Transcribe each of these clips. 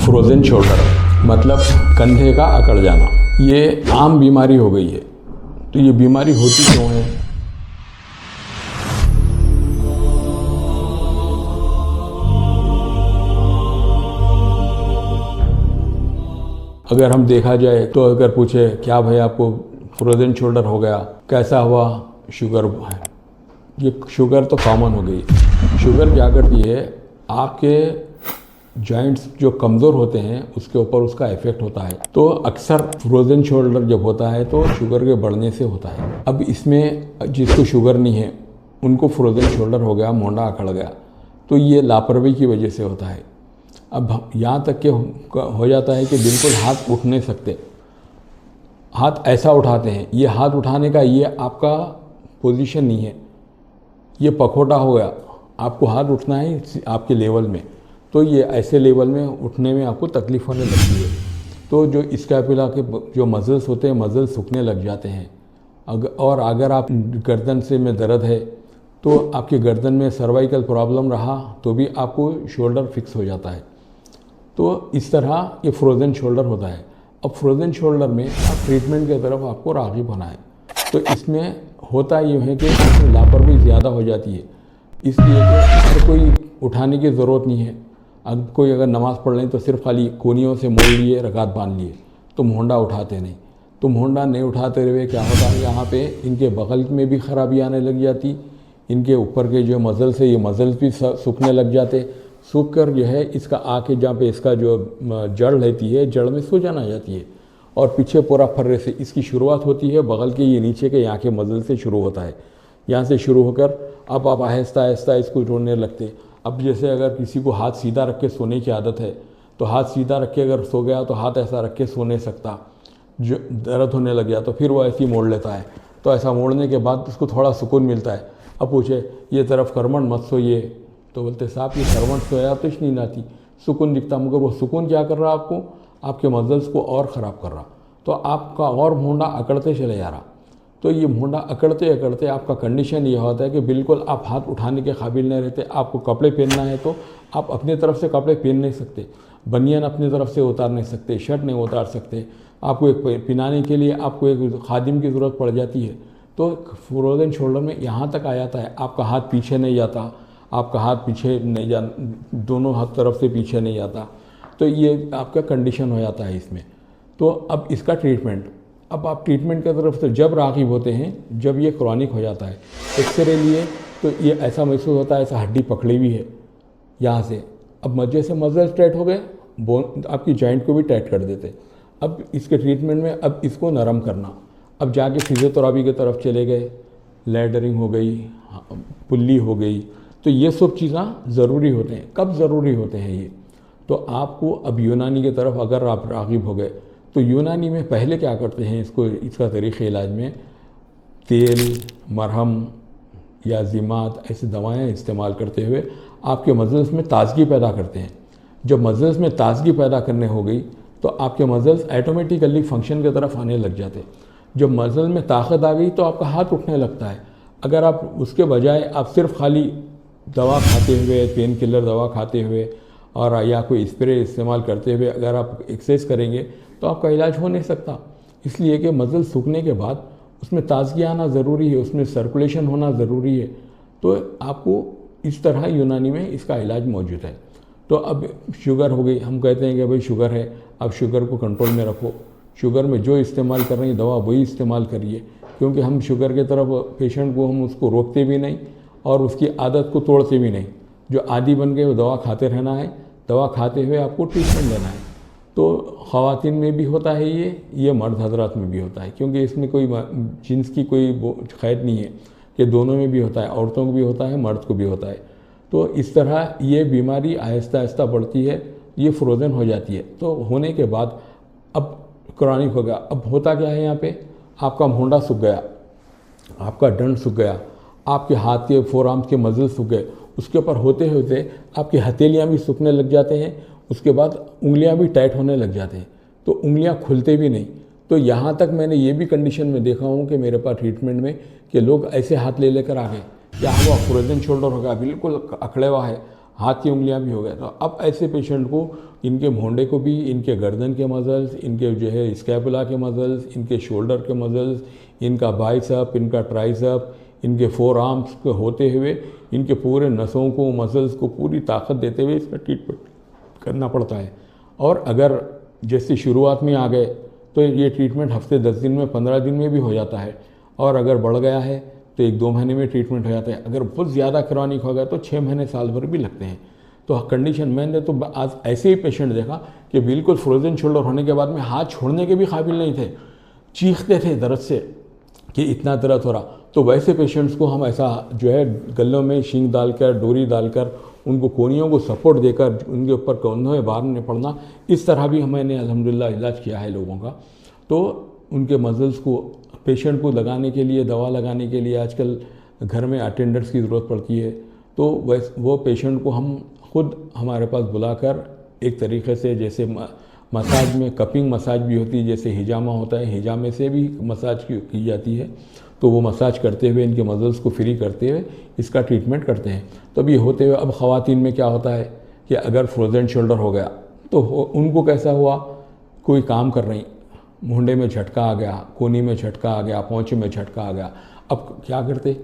Frozen shoulder मतलब कंधे का अकड़ जाना, ये आम बीमारी हो गई है। तो ये बीमारी होती क्यों है? अगर हम देखा जाए तो अगर पूछे क्या भाई आपको फ्रोज़न शोल्डर हो गया, कैसा हुआ? शुगर है। ये शुगर तो कॉमन हो गई। शुगर क्या करती है, आपके जॉइंट्स जो कमज़ोर होते हैं उसके ऊपर उसका इफ़ेक्ट होता है। तो अक्सर फ्रोज़न शोल्डर जब होता है तो शुगर के बढ़ने से होता है। अब इसमें जिसको शुगर नहीं है उनको फ्रोज़न शोल्डर हो गया, मोंडा अकड़ गया, तो ये लापरवाही की वजह से होता है। अब यहाँ तक के हो जाता है कि बिल्कुल हाथ उठ नहीं सकते, हाथ ऐसा उठाते हैं, ये हाथ उठाने का ये आपका पोजीशन नहीं है, ये पखोटा हो गया। आपको हाथ उठना है आपके लेवल में, तो ये ऐसे लेवल में उठने में आपको तकलीफ़ होने लगती है। तो जो स्कैपुला के जो मसल्स होते हैं, मसल्स सूखने लग जाते हैं। और अगर आप गर्दन से में दर्द है तो आपके गर्दन में सर्वाइकल प्रॉब्लम रहा तो भी आपको शोल्डर फिक्स हो जाता है। तो इस तरह ये फ्रोज़न शोल्डर होता है। अब फ्रोज़न शोल्डर में आप ट्रीटमेंट की तरफ आपको राग़िब होना है। तो इसमें होता ये है कि इसमें लापरवाही ज़्यादा हो जाती है, इसलिए कि हर कोई उठाने की ज़रूरत नहीं है। अब कोई अगर नमाज़ पढ़ लें तो सिर्फ खाली कोनियों से मोड़ लिए, रकात बांध लिए, तो मोंडा उठाते नहीं। तो मोंडा नहीं उठाते हुए क्या होता है, यहाँ पे इनके बगल में भी खराबी आने लग जाती, इनके ऊपर के जो मसल्स है ये मसल्स भी सूखने लग जाते। सूख कर जो है इसका आके जहाँ पे इसका जो जड़ रहती है, जड़ में सूजन आ जाती है और पीछे पूरा फर्रे से इसकी शुरुआत होती है। बगल के ये नीचे के यहाँ के मसल से शुरू होता है। यहाँ से शुरू होकर अब आप आहिस्ता आहिस्ता इसको जोड़ने लगते। अब जैसे अगर किसी को हाथ सीधा रख के सोने की आदत है तो हाथ सीधा रख के अगर सो गया तो हाथ ऐसा रख के सो नहीं सकता, जो दर्द होने लग गया तो फिर वो ऐसे ही मोड़ लेता है। तो ऐसा मोड़ने के बाद उसको थोड़ा सुकून मिलता है। अब पूछे ये तरफ करमन मत सोइए, तो बोलते साहब ये करमन सोया तो नींद आती, सुकून दिखता, मगर वो सुकून क्या कर रहा आपको, आपके मसल्स को और ख़राब कर रहा। तो आपका और मोंडा अकड़ते चले जा रहा। तो ये मोंडा अकड़ते अकड़ते आपका कंडीशन ये होता है कि बिल्कुल आप हाथ उठाने के काबिल नहीं रहते। आपको कपड़े पहनना है तो आप अपनी तरफ से कपड़े पहन नहीं सकते, बनियान अपनी तरफ से उतार नहीं सकते, शर्ट नहीं उतार सकते। आपको एक पिनाने के लिए आपको एक खादिम की ज़रूरत पड़ जाती है। तो फ्रोज़न शोल्डर में यहाँ तक आ जाता है, आपका हाथ पीछे नहीं जाता, आपका हाथ पीछे नहीं जा, दोनों हाथ तरफ से पीछे नहीं जाता। तो ये आपका कंडीशन हो जाता है इसमें। तो अब इसका ट्रीटमेंट, अब आप ट्रीटमेंट की तरफ से जब राग़िब होते हैं जब ये क्रॉनिक हो जाता है, एक्सरे लिए तो ये ऐसा महसूस होता है ऐसा हड्डी पकड़ी हुई है यहाँ से। अब मजे से मसल्स टाइट हो गए, बोन आपकी जॉइंट को भी टाइट कर देते। अब इसके ट्रीटमेंट में अब इसको नरम करना, अब जाके फिजियोथेरेपी की तरफ चले गए, लैडरिंग हो गई, पुल्ली हो गई। तो ये सब चीज़ें ज़रूरी होते हैं। कब ज़रूरी होते हैं ये? तो आपको अब यूनानी की तरफ अगर आप राग़िब हो गए तो यूनानी में पहले क्या करते हैं, इसका तरीक़े इलाज में तेल, मरहम या ज़िमात ऐसी दवाएं इस्तेमाल करते हुए आपके मसल्स में ताज़गी पैदा करते हैं। जब मसल्स में ताज़गी पैदा करने हो गई तो आपके मसल्स ऑटोमेटिकली फंक्शन की तरफ आने लग जाते। जब मसल में ताकत आ गई तो आपका हाथ उठने लगता है। अगर आप उसके बजाय आप सिर्फ खाली दवा खाते हुए, पेन किलर दवा खाते हुए और या कोई स्प्रे इस्तेमाल करते हुए अगर आप एक्सरसाइज करेंगे तो आपका इलाज हो नहीं सकता। इसलिए कि मसल सूखने के बाद उसमें ताज़गी आना ज़रूरी है, उसमें सर्कुलेशन होना ज़रूरी है। तो आपको इस तरह यूनानी में इसका इलाज मौजूद है। तो अब शुगर हो गई, हम कहते हैं कि भाई शुगर है, अब शुगर को कंट्रोल में रखो। शुगर में जो इस्तेमाल कर रही है दवा वही इस्तेमाल करिए, क्योंकि हम शुगर की तरफ पेशेंट को हम उसको रोकते भी नहीं और उसकी आदत को तोड़ते भी नहीं। जो आदी बन गए वो दवा खाते रहना है, दवा खाते हुए आपको ट्रीटमेंट देना है। तो ख़वातीन में भी होता है ये मर्द हजरात में भी होता है, क्योंकि इसमें कोई जिन्स की कोई क़ैद नहीं है कि दोनों में भी होता है, औरतों को भी होता है, मर्द को भी होता है। तो इस तरह ये बीमारी आहिस्ता आहिस्ता बढ़ती है, ये फ्रोज़न हो जाती है। तो होने के बाद अब क्रॉनिक हो गया। अब होता क्या है, यहाँ पे आपका मोंडा सूख गया, आपका डंड सूख गया, आपके हाथ के फोरआर्म्स के मसल सूख गए, उसके ऊपर होते होते आपकी हथेलियाँ भी सूखने लग जाते हैं, उसके बाद उंगलियां भी टाइट होने लग जाते हैं, तो उंगलियां खुलते भी नहीं। तो यहाँ तक मैंने ये भी कंडीशन में देखा हूँ कि मेरे पास ट्रीटमेंट में कि लोग ऐसे हाथ ले लेकर आ गए, क्या हुआ फ्रोज़न शोल्डर हो गया, बिल्कुल अकड़े हुआ है, हाथ की उंगलियां भी हो गए। तो अब ऐसे पेशेंट को इनके मोंडे को भी, इनके गर्दन के मसल्स, इनके जो है स्कैपुला के मसल्स, इनके शोल्डर के मसल्स, इनका बाइसेप, इनका ट्राइसेप, इनके फोर आर्म्स को होते हुए इनके पूरे नसों को, मसल्स को पूरी ताकत देते हुए इसका ट्रीटमेंट करना पड़ता है। और अगर जैसे शुरुआत में आ गए तो ये ट्रीटमेंट हफ्ते 10 दिन में, 15 दिन में भी हो जाता है, और अगर बढ़ गया है तो 1-2 महीने में ट्रीटमेंट हो जाता है। अगर बहुत ज़्यादा क्रॉनिक हो गया तो 6 महीने, साल भर भी लगते हैं। तो कंडीशन, मैंने तो आज ऐसे ही पेशेंट देखा कि बिल्कुल फ्रोजन शोल्डर होने के बाद में हाथ छोड़ने के भी काबिल नहीं थे, चीखते थे दर्द से कि इतना दर्द हो रहा। तो वैसे पेशेंट्स को हम ऐसा जो है गलों में शींग डालकर, डोरी डालकर, उनको कोहनियों को सपोर्ट देकर उनके ऊपर कंधों में बाहर नहीं पड़ना, इस तरह भी मैंने अल्हम्दुलिल्लाह इलाज किया है लोगों का। तो उनके मसल्स को पेशेंट को लगाने के लिए, दवा लगाने के लिए आजकल घर में अटेंडर्स की ज़रूरत पड़ती है। तो वो पेशेंट को हम खुद हमारे पास बुलाकर एक तरीके से, जैसे मसाज में कपिंग मसाज भी होती है, जैसे हिजामा होता है, हिजामे से भी मसाज की जाती है। तो वो मसाज करते हुए इनके मसल्स को फ्री करते हुए इसका ट्रीटमेंट करते हैं। तब ये होते हुए अब ख़वातीन में क्या होता है कि अगर फ्रोजन शोल्डर हो गया तो उनको कैसा हुआ, कोई काम कर रही, मुंडे में झटका आ गया, कोनी में झटका आ गया, पहुँचे में झटका आ गया। अब क्या करते,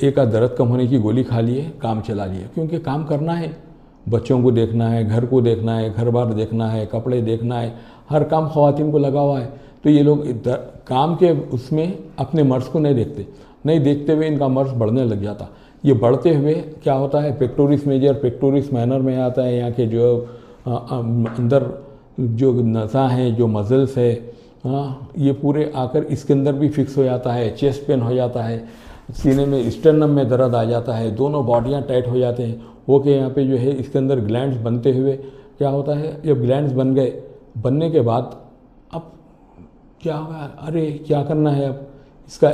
एक आध दर्द कम होने की गोली खा लिए, काम चला लिए, क्योंकि काम करना है, बच्चों को देखना है, घर को देखना है, घर बार देखना है, कपड़े देखना है, हर काम ख़वातीन को लगा हुआ है। तो ये लोग काम के उसमें अपने मर्ज़ को नहीं देखते हुए इनका मर्ज़ बढ़ने लग जाता। ये बढ़ते हुए क्या होता है, पेक्टोरिस मेजर, पेक्टोरिस माइनर में आता है। यहाँ के जो अंदर जो नसा हैं, जो मसल्स है, ये पूरे आकर इसके अंदर भी फिक्स हो जाता है, चेस्ट पेन हो जाता है, सीने में, स्टर्नम में दर्द आ जाता है, दोनों बॉडियाँ टाइट हो जाते हैं। हो के यहाँ पे जो है इसके अंदर ग्लैंड्स बनते हुए क्या होता है, जब ग्लैंड्स बन गए, बनने के बाद अब क्या होगा, अरे क्या करना है, अब इसका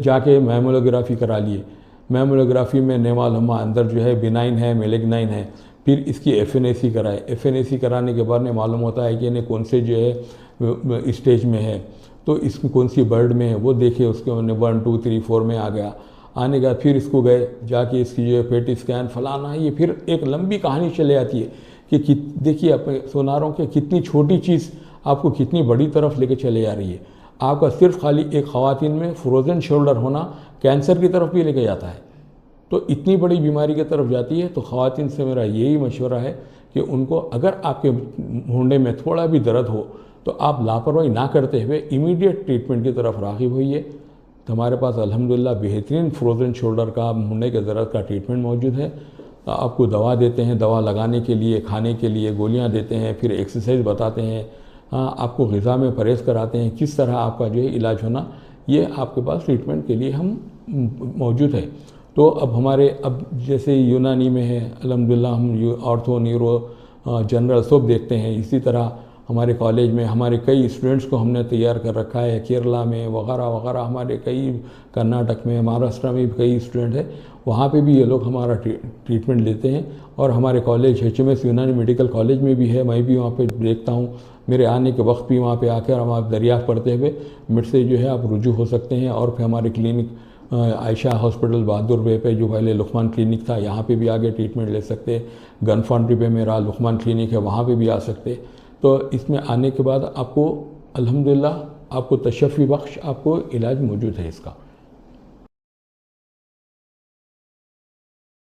जाके मैमोग्राफी करा लिए। मैमोग्राफी में नेमालुमा अंदर जो है बिनाइन है, मेलेग्नाइन है। फिर इसकी FNAC कराए। FNAC कराने के बाद में मालूम होता है कि इन्हें कौन से जो है स्टेज में है, तो इसमें कौन सी बर्ड में है वो देखे, उसके 1, 2, 3, 4 में आ गया। आने के बाद फिर इसको गए जाके इसकी जो है पेट स्कैन फलाना, ये फिर एक लंबी कहानी चले आती है कि देखिए अपने सोनारों के कितनी छोटी चीज़ आपको कितनी बड़ी तरफ लेके चले जा रही है। आपका सिर्फ खाली एक ख़वातीन में फ्रोजन शोल्डर होना कैंसर की तरफ भी लेके जाता है, तो इतनी बड़ी बीमारी की तरफ जाती है। तो ख़वातीन से मेरा यही मशवरा है कि उनको अगर आपके मुंडे में थोड़ा भी दर्द हो तो आप लापरवाही ना करते हुए इमीडिएट ट्रीटमेंट की तरफ राग़िब होइए। तो हमारे पास अल्हम्दुलिल्लाह बेहतरीन फ्रोजन शोल्डर का, मुंडे के दर्द का ट्रीटमेंट मौजूद है। आपको दवा देते हैं, दवा लगाने के लिए, खाने के लिए गोलियां देते हैं, फिर एक्सरसाइज बताते हैं, आपको ग़िज़ा में परहेज़ कराते हैं, किस तरह आपका जो है इलाज होना, ये आपके पास ट्रीटमेंट के लिए हम मौजूद है। तो अब हमारे जैसे यूनानी में है अल्हम्दुलिल्लाह, हम ऑर्थो, न्यूरो, जनरल सब देखते हैं। इसी तरह हमारे कॉलेज में हमारे कई स्टूडेंट्स को हमने तैयार कर रखा है, केरला में वगैरह वगैरह, हमारे कई, कर्नाटक में, महाराष्ट्र में भी कई स्टूडेंट हैं, वहाँ पे भी ये लोग हमारा ट्रीटमेंट लेते हैं। और हमारे कॉलेज HMS यूनानी मेडिकल कॉलेज में भी है, मैं भी वहाँ पे देखता हूँ। मेरे आने के वक्त भी वहाँ पे आकर हम आप दरियाफ़्त पढ़ते हुए मुझसे जो है आप रुजू हो सकते हैं। और फिर हमारे क्लिनिक आयशा हॉस्पिटल बहादुर वे पे, जो पहले लुकमान क्लिनिक था, यहाँ पे भी आगे ट्रीटमेंट ले सकते। गन फाउंड्री पे मेरा लुकमान क्लिनिक है, वहाँ पे भी आ सकते। तो इसमें आने के बाद आपको अल्हम्दुलिल्लाह आपको तशफ़ी बख्श आपको इलाज मौजूद है इसका।